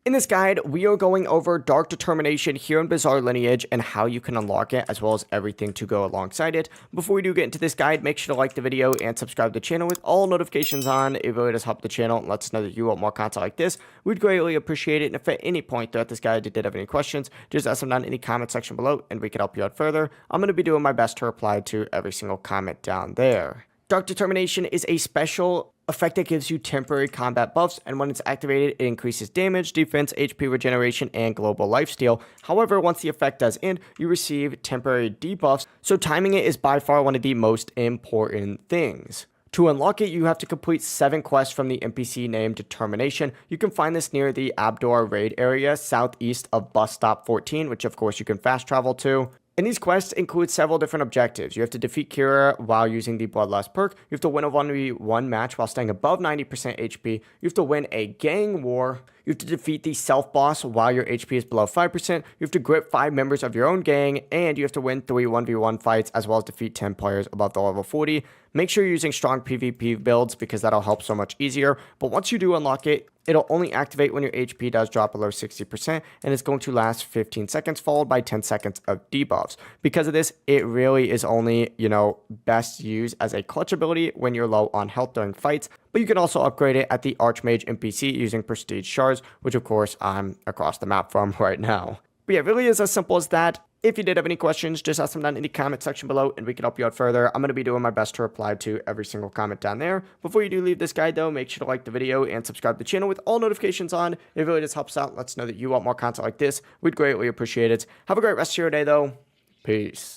In this guide, we are going over Dark Determination here in Bizarre Lineage and how you can unlock it, as well as everything to go alongside it. Before we do get into this guide, make sure to like the video and subscribe to the channel with all notifications on. It really does help the channel and lets us know that you want more content like this. We'd greatly appreciate it, and if at any point throughout this guide you did have any questions, just ask them down in the comment section below and we can help you out further. I'm going to be doing my best to reply to every single comment down there. Dark Determination is a special effect that gives you temporary combat buffs, and when it's activated, it increases damage, defense, HP regeneration, and global lifesteal. However, once the effect does end, you receive temporary debuffs, so timing it is by far one of the most important things. To unlock it, you have to complete 7 quests from the NPC named Determination. You can find this near the Abdor raid area, southeast of bus stop 14, which of course you can fast travel to. And these quests include several different objectives. You have to defeat Kira while using the Bloodlust perk. You have to win a 1v1 match while staying above 90% HP. You have to win a gang war. You have to defeat the self-boss while your HP is below 5%. You have to grip 5 members of your own gang. And you have to win 3 1v1 fights, as well as defeat 10 players above the level 40. Make sure you're using strong PvP builds because that'll help so much easier. But once you do unlock it, it'll only activate when your HP does drop below 60%, and it's going to last 15 seconds, followed by 10 seconds of debuffs. Because of this, it really is only, best used as a clutch ability when you're low on health during fights, but you can also upgrade it at the Archmage NPC using Prestige Shards, which of course I'm across the map from right now. But yeah, it really is as simple as that. If you did have any questions, just ask them down in the comment section below and we can help you out further. I'm going to be doing my best to reply to every single comment down there. Before you do leave this guide though, make sure to like the video and subscribe to the channel with all notifications on. It really just helps out. Lets us know that you want more content like this. We'd greatly appreciate it. Have a great rest of your day though. Peace.